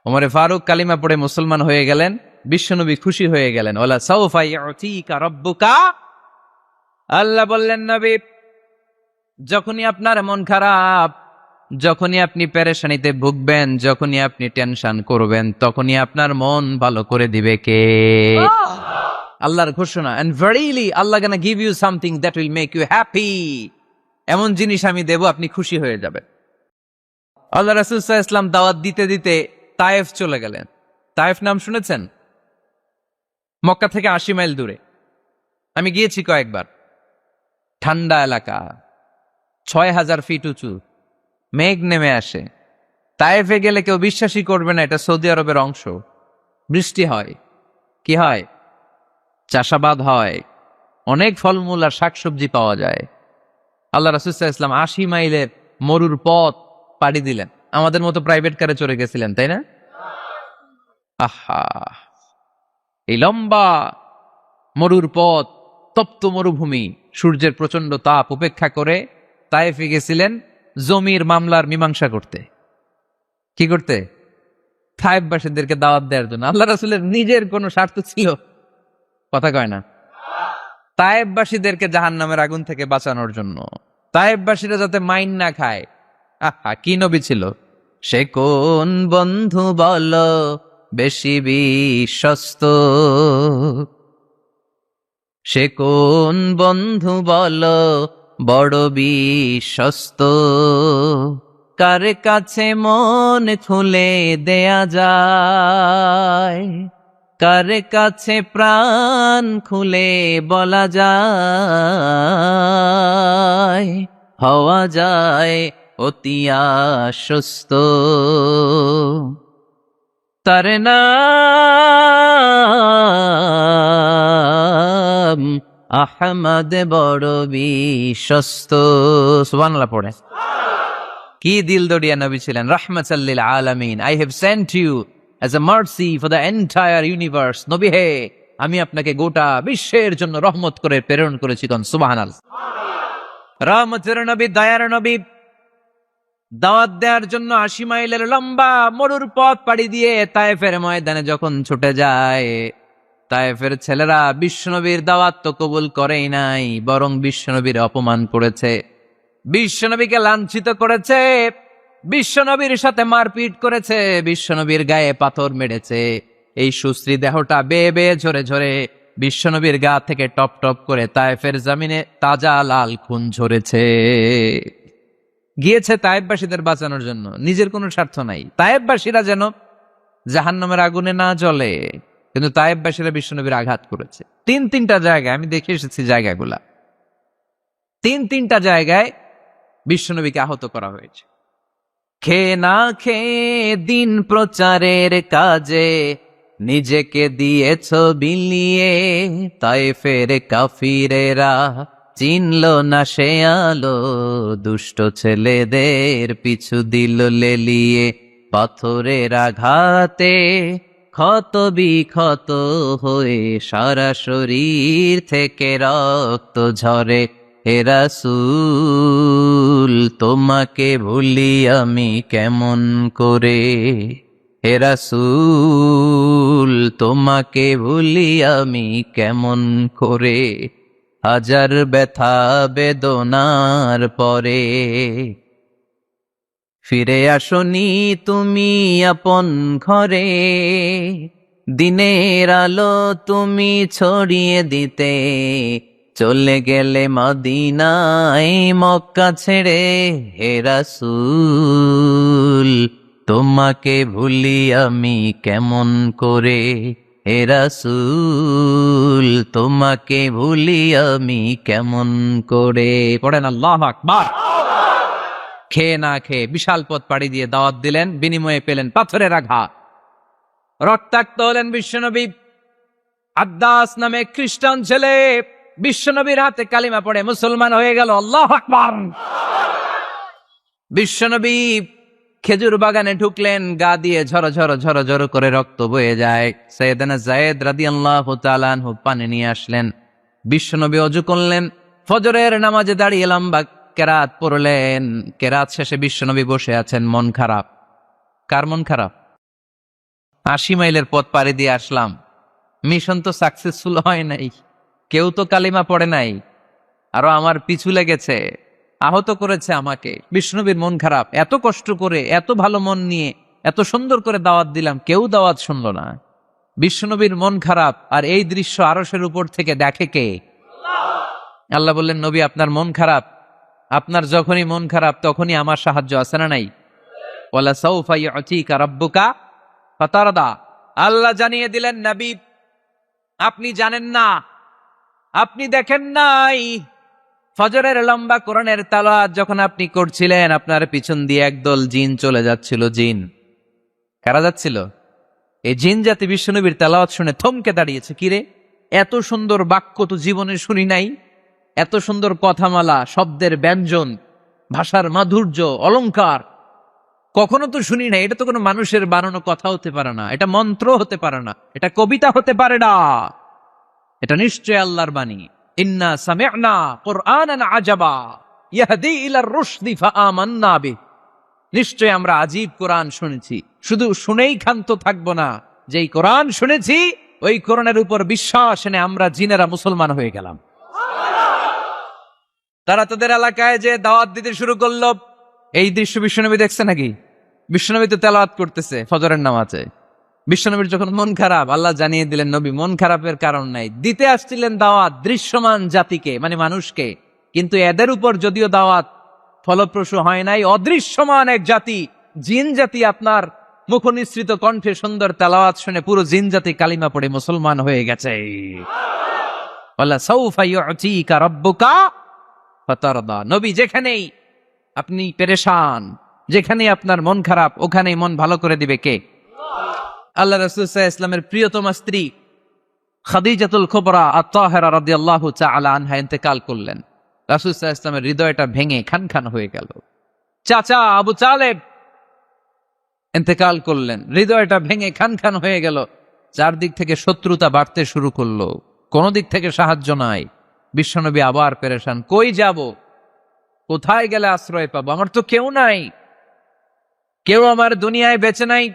ওমরে ফারুক কালিমা পড়ে মুসলমান হয়ে গেলেন, বিশ্বনবী খুশি হয়ে গেলেন। ওয়ালা সাউফা ইউতিকা রাব্বুকা, আল্লাহ বললেন নবী, যখনই আপনার মন খারাপ, যখনই আপনি পেরেশানিতে ভুগবেন, যখনই আপনি টেনশন করবেন, তখনই আপনার মন ভালো করে দিবে কে? আল্লাহর ঘোষণা। And verily Allah gonna give you something that will make you happy. এমন জিনিস আমি দেব, আপনি খুশি হয়ে যাবেন। আল্লাহ রাসূল সাল্লাল্লাহু আলাইহি ওয়াসাল্লাম দাওয়াত দিতে দিতে তায়েফ চলে গেলেন। তায়েফ নাম শুনেছেন? মক্কা থেকে ৮০ মাইল দূরে। আমি গিয়েছি কয়েকবার। ঠান্ডা এলাকা, ৬,০০০ ফিট উঁচু, মেঘ নেমে আসে। তায়েফে গেলে কেউ বিশ্বাসই করবে না এটা সৌদি আরবের অংশ। বৃষ্টি হয়, কি হয়? চাষাবাদ হয়, অনেক ফলমূল আর শাকসবজি পাওয়া যায়। আল্লাহ রাসূল সাল্লাল্লাহু আলাইহি ওয়াসাল্লাম ৮০ মাইলের মরুর পথ পাড়ি দিলেন। আমাদের মতো প্রাইভেট কারে চড়ে গেছিলেন, তাই না? আহা, এই লম্বা মরুর পথ, তপ্ত মরুভূমি, সূর্যের প্রচন্ড তাপ উপেক্ষা করে তায়েফে গেছিলেন জমির মামলার মীমাংসা করতে। কি করতে? তায়েফবাসীদেরকে দাওয়াত দেওয়ার জন্য। আল্লাহ রাসূলের নিজের কোনো স্বার্থ ছিল? কথা কয় না। তায়েফবাসীদেরকে জাহান্নামের আগুন থেকে বাঁচানোর জন্য, তায়েফবাসীরা যাতে মাইন না খায়। আহা, কি নবী ছিল! সে কোন বন্ধু বলো বেশি বিশ্বস্ত, সে কোন বন্ধু বলো বড় বিশ্বস্ত, কার কাছে মন খুলে দেয়া যায়, কার কাছে প্রাণ খুলে বলা যায়, হওয়া যায় অতি আশ্বস্ত। তার নাম আহমদ, বড় বিশ্বস্ত। সুবহানাল্লাহ পড়ে। কি দিল দরিয়া নবী ছিলেন, রাহমাতাল লিল আলামিন। I have sent you as a mercy for the entire universe. নবী হে, আমি আপনাকে গোটা বিশ্বের জন্য রহমত করে প্রেরণ করেছি। কোন সুবহানাল্লাহ। রহমতের নবী, দয়ার নবী, দাওয়াত দেওয়ার জন্য ৮০ মাইলের লম্বা মরুর পথ পাড়ি দিয়ে তায়েফের ময়দানে যখন ছুটে যায়, তায়েফের ছেলেরা বিশ্বনবীর দাওয়াত তো কবুল করেই নাই, বরং বিশ্বনবীর অপমান করেছে, বিশ্বনবীকে লাঞ্ছিত করেছে, বিশ্বনবীর সাথে মারপিট করেছে, বিশ্বনবীর গায়ে পাথর মেরেছে। এই সুশ্রী দেহটা বেয়ে বেয়ে ঝরে ঝরে বিশ্বনবীর গা থেকে টপ টপ করে তায়েফের জমিনে তাজা লাল খুন ঝরেছে। গিয়েছে তায়েফবাসীদের বাঁচানোর জন্য, নিজের কোনো স্বার্থ নাই। তায়েফবাসীরা যেন জাহান্নামের আগুনে না জ্বলে, কিন্তু তায়েফবাসীরা বিশ্বনবীর আঘাত করেছে। তিনটা জায়গায় আমি দেখে এসেছি, জায়গাগুলা তিনটা জায়গায় বিশ্বনবীকে আহত করা হয়েছে। খেয়ে না খেয়ে দিন প্রচারের কাজে নিজেকে দিয়েছ বিলিয়ে, তায়েফের কাফিরেরা চিনল না সে আলো, দুষ্ট ছেলেদের পিছু দিল লেলিয়ে, পাথরের আঘাতে ক্ষত বিক্ষত হয়ে সারা শরীর থেকে রক্ত ঝরে। হে রাসূল, তোমাকে ভুলি আমি কেমন করে, হে রাসূল, তোমাকে ভুলি আমি কেমন করে, হাজার ব্যথা বেদনার পরে ফিরে আসনি তুমি আপন ঘরে, দিনের আলো তুমি ছড়িয়ে দিতে, চলে গেলে মদিনায় মক্কা ছেড়ে। হে রাসূল, তোমাকে ভুলি আমি কেমন করে, হে রাসূল, তোমাকে ভুলি আমি কেমন করে। পড়েন আল্লাহু আকবার। খেয়ে না খেয়ে বিশাল পথ পাড়ি দিয়ে দাওয়াত দিলেন, বিনিময়ে পেলেন পাথরের আঘাত, রক্তাক্ত হলেন বিশ্বনবী। আদ্দাস নামে খ্রিস্টান ছেলে বিশ্বনবীর হাতে কালিমা পড়ে মুসলমান হয়ে গেল। আল্লাহু আকবার। বিশ্বনবী খেজুর বাগানে ঢুকলেন, গা দিয়ে ঝরো ঝরো ঝরো ঝরো করে রক্ত বয়ে যায়। সাইয়েদনা যায়েদ রাদিয়াল্লাহু তাআলা আনহু পানি নিয়ে আসলেন। বিশ্বনবী ওযু করলেন, ফজরের নামাজে দাঁড়িয়ে লম্বা কেরাত পড়লেন। কেরাত শেষে বিশ্বনবী বসে আছেন, মন খারাপ। কার মন খারাপ? 80 মাইলের পথ পাড়ি দিয়ে আসলাম, মিশন তো সাকসেসফুল হয় নাই, কেউ তো কালিমা পড়ে নাই, আরো আমার পিছু লেগেছে, আহত করেছে আমাকে। বিষ্ণুবীর মন খারাপ, এত কষ্ট করে এত ভালো মন নিয়ে এত সুন্দর করে দাওয়াত দিলাম, কেউ দাওয়াত শুনলো না। বিষ্ণুবীর মন খারাপ, আর এই দৃশ্য আরশের উপর থেকে দেখে কে? আল্লাহ বললেন, নবী আপনার মন খারাপ, আপনার যখনই মন খারাপ তখনই আমার সাহায্য আছে না নাই? ওয়ালা সাউফা ইউতিকা রাব্বুকা ফাতারদা। আল্লাহ জানিয়ে দিলেন, নবী আপনি জানেন না, আপনি দেখেন নাই, ফজরের লম্বা কোরআনের তেলাওয়াত যখন আপনি করছিলেন, আপনার পিছন দিয়ে একদল জিন চলে যাচ্ছিল। জিন কারা যাচ্ছিল? এই জিন জাতি বিশ্বনবীর তেলাওয়াত শুনে থমকে দাঁড়িয়েছে। কিরে, এত সুন্দর বাক্য তো জীবনে শুনি নাই, এত সুন্দর কথামালা, শব্দের ব্যঞ্জন, ভাষার মাধুর্য, অলংকার কখনো তো শুনি নাই। এটা তো কোনো মানুষের বানানো কথা হতে পারে না, এটা মন্ত্র হতে পারে না, এটা কবিতা হতে পারে না, এটা নিশ্চয় আল্লাহর বাণী। ইন্না সামি'না কুরআনান আজাবা ইয়াহদি ইলার রুশদি ফাআমান্না বিহি। নিশ্চয় আমরা আজীব কোরআন শুনেছি, শুধু শুনেই ক্ষান্ত থাকবো না, যেই কোরআন শুনেছি ওই কোরআনের উপর বিশ্বাস এনে আমরা জিনেরা মুসলমান হয়ে গেলাম। তারা তাদের এলাকায় যে দাওয়াত দিতে শুরু করলো। এই দৃশ্য বিশ্বনবী দেখছে নাকি? বিশ্বনবী তো তেলাওয়াত করতেছে ফজরের নামাজে। বিশ্বনবীর যখন মন খারাপ, আল্লাহ জানিয়ে দিলেন, নবী মন খারাপের কারণ নাই, দিতে আসছিলেন দাওয়াত দৃশ্যমান জাতিকে, মানে মানুষকে, কিন্তু এদের উপর যদিও দাওয়াত ফলপ্রসূ হয় নাই, অদৃশ্যমান এক জাতি, জিন জাতি আপনার মুখনিসৃত কণ্ঠে সুন্দর তেলাওয়াত শুনে পুরো জিন জাতি কালিমা পড়ে মুসলমান হয়ে গেছে। ওয়ালা সাউফা ইউতিকা রাব্বুকা ফাতারদা। নবী যেখানেই আপনি পেরেশান, যেখানে আপনার মন খারাপ, ওখানেই মন ভালো করে দিবে কে? আল্লাহ রাসূল সাল্লাল্লাহু আলাইহি ওয়াসাল্লামের প্রিয়তমা স্ত্রী খাদিজাতুল কুবরা আত-তাহেরা রাদিয়াল্লাহু তাআলা আনহা ইন্তেকাল করলেন। রাসূল সাল্লাল্লাহু আলাইহি ওয়াসাল্লামের হৃদয়টা ভেঙে খান খান হয়ে গেল। চাচা আবু তালেব ইন্তেকাল করলেন, হৃদয়টা ভেঙে খান খান হয়ে গেল। চারদিক থেকে শত্রুতা বাড়তে শুরু করলো, কোনো দিক থেকে সাহায্য নাই। বিশ্বনবী আবার পেরেশান, কই যাব, কোথায় গেলে আশ্রয় পাবো? আমার তো কেউ নাই, কেউ আমার দুনিয়ায় বেঁচে নাই।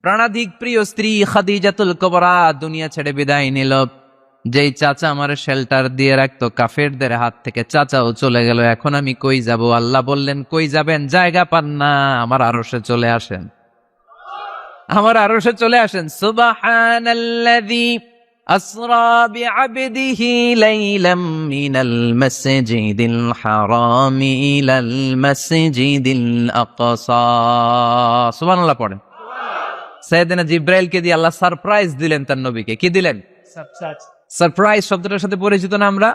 প্রাণাধিক প্রিয় স্ত্রী খাদিজাতুল কুবরা দুনিয়া ছেড়ে বিদায় নিল। যেই চাচা আমার শেল্টার দিয়ে রাখতো কাফেরদের হাত থেকে, চাচাও চলে গেল। এখন আমি কই যাব? আল্লাহ বললেন, কই যাবেন? জায়গা পান না, আমার আরশে চলে আসেন, আমার আরশে চলে আসেন। সুবহানাল্লাযী আসরা বিআবদিহি লাইলাম মিনাল মাসজিদিল হারাম ইলাল মাসজিদিল আকসা। সুবহানাল্লাহ পড়েন। সাইয়েদনা জিব্রাইলকে দিয়ে আল্লাহ সারপ্রাইজ দিলেন তার নবীকে। কি দিলেন? সারপ্রাইজ শব্দটার সাথে পরিচিত না আমরা?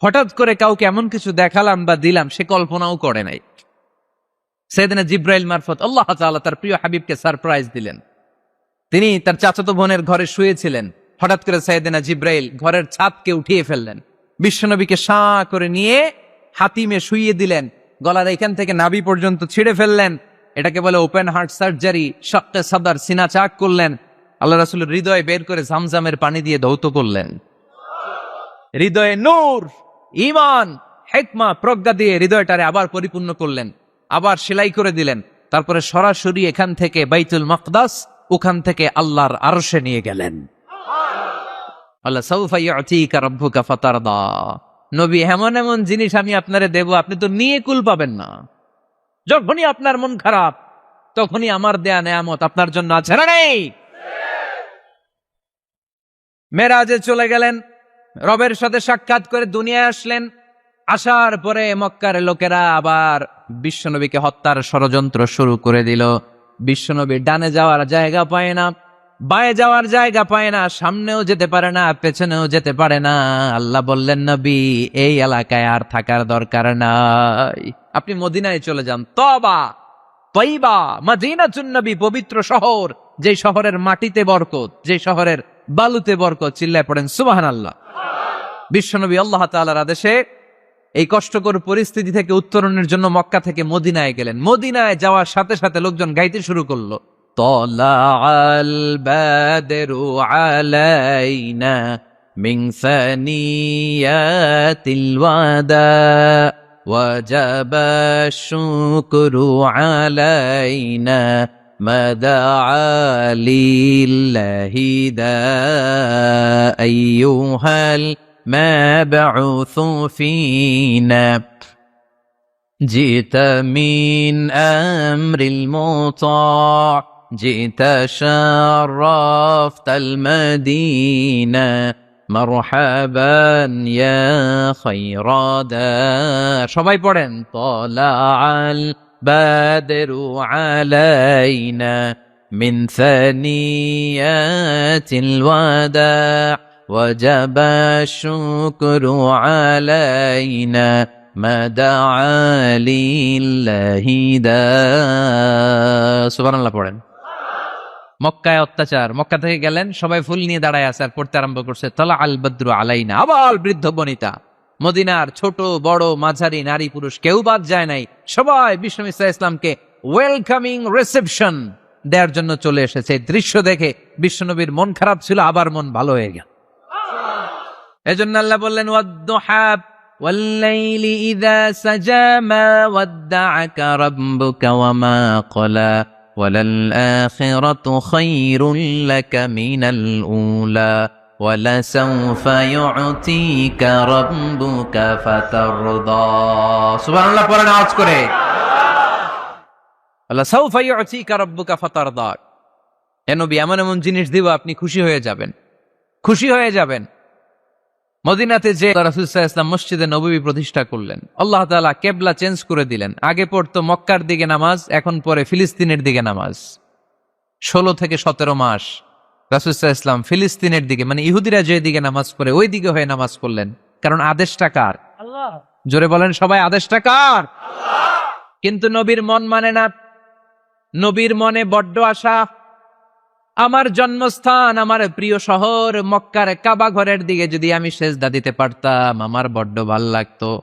হঠাৎ করে কাউকে এমন কিছু দেখালাম বা দিলাম সে কল্পনাও করে নাই। সাইয়েদনা জিব্রাইল মারফত আল্লাহ তাআলা তার প্রিয় হাবিবকে সারপ্রাইজ দিলেন। তিনি তার চাচাতো বোনের ঘরে শুয়েছিলেন, হঠাৎ করে সাইয়েদনা জিব্রাইল ঘরের ছাদকে উঠিয়ে ফেললেন, বিশ্বনবীকে শাঁ করে নিয়ে হাতিমে শুইয়ে দিলেন, গলার এখান থেকে নাভি পর্যন্ত ছিঁড়ে ফেললেন। এটাকে বলে ওপেন হার্ট সার্জারি, শাক্কে সাদর, সিনা চাক করলেন। আল্লাহ রাসূলের হৃদয় বের করে জামজামের পানি দিয়ে ধৌত করলেন। হৃদয়ে নূর, ঈমান, হিকমা, প্রজ্ঞা দিয়ে হৃদয়টারে আবার পরিপূর্ণ করলেন, আবার সেলাই করে দিলেন। তারপরে সরাসরি এখান থেকে বাইতুল মাকদাস, ওখান থেকে আল্লাহর আরশে নিয়ে গেলেন। আল্লাহ সাউফা ইউতিকা রাব্বুকা ফাতারদা। নবী, এমন এমন জিনিস আমি আপনারে দেব, আপনি তো নিয়ে কুল পাবেন না। যখনই আপনার মন খারাপ, তখনই আমার দেয়া নেয়ামত আপনার জন্য আছে না নেই? মেরাজে চলে গেলেন, রবের সাথে সাক্ষাৎ করে দুনিয়ায় আসলেন। আসার পরে মক্কার লোকেরা আবার বিশ্বনবীকে হত্যার ষড়যন্ত্র শুরু করে দিল। বিশ্বনবী ডানে যাওয়ার জায়গা পায় না, বাঁয়ে যাওয়ার জায়গা পায় না, সামনেও যেতে পারে না, পেছনেও যেতে পারে না। আল্লাহ বললেন, নবী এই এলাকায় আর থাকার দরকার নাই, আপনি মদিনায় চলে যান। তবা তয়্যিবা মদিনাতুন নবী, পবিত্র শহর, যে শহরের মাটিতে বরকত, যে শহরের বালুতে বরকত। চিল্লায় পড়েন সুবহানাল্লাহ। বিশ্বনবী আল্লাহ তাআলার আদেশে এই কষ্টকর পরিস্থিতি থেকে উত্তরণের জন্য মক্কা থেকে মদিনায় গেলেন। মদিনায় যাওয়ার সাথে সাথে লোকজন গাইতে শুরু করলো, তালাআল বাদরু আলাইনা মিন সানিয়াতিল ওয়াদা ওয়াজাবা শুকরু আলাইনা ما دعا لله دا أيها المبعوث فينا جئت من أمر المطاع جئت شرفت المدينة مرحبا يا خير دار সবাই পড়েন طلع البدر علينا من ثنيات الوداع وجب الشكر علينا ما دعا لله دا সুবহানাল্লাহ পড়েন। মক্কায় অত্যাচার, মক্কা থেকে গেলেন, সবাই ফুল নিয়ে দাঁড়ায় আছে আর পড়তে আরম্ভ করছে তলা আল বদ্রু আলাইনা। আবার বৃদ্ধ বনিতা, মদিনার ছোট বড় মাঝারি নারী পুরুষ কেউ বাদ যায় নাই, সবাই বিষ্ণু ইসা ইসলামকে ওয়েলকামিং রিসেপশন দেওয়ার জন্য চলে এসেছে। দৃশ্য দেখে বিশ্বনবীর মন খারাপ ছিল, আবার মন ভালো হয়ে গেল। এজন্য আল্লাহ বললেন ওয়াদ-দুহা ওয়াল-লাইলি ইযা সাজা মা ওয়াদ্দা'আকা রাব্বুকা ওয়া মা ক্বালা وللآخرة خير لك من الأولى ولسوف يعطيك ربك فترضى سبحان الله পড়েন আওয়াজ করে ولسوف يعطيك ربك فترضى। এ নবী এমন এমন জিনিস দিব আপনি খুশি হয়ে যাবেন, খুশি হয়ে যাবেন। মদিনাতে যে রাসূল সাল্লাল্লাহু আলাইহি ওয়াসাল্লাম মসজিদে নববী প্রতিষ্ঠা করলেন, আল্লাহ তাআলা কিবলা চেঞ্জ করে দিলেন। আগে পড়তো মক্কার দিকে নামাজ, এখন পড়ে ফিলিস্তিনের দিকে নামাজ। 16 থেকে 17 মাস রাসূল সাল্লাল্লাহু আলাইহি ওয়াসাল্লাম ফিলিস্তিনের দিকে, মানে ইহুদিরা যে দিকে নামাজ পড়ে ওই দিকে হয়ে নামাজ পড়লেন। কারণ আদেশটা কার? আল্লাহ। জোরে বলেন সবাই, আদেশটা কার? আল্লাহ। কিন্তু নবীর মন মানে না, নবীর মনে বড্ড আশা। আমার জন্মস্থান, আমার প্রিয় শহর মক্কার কাবা ঘরের দিকে যদি আমি সেজদা দিতে পারতাম আমার বড্ড ভাল লাগতো।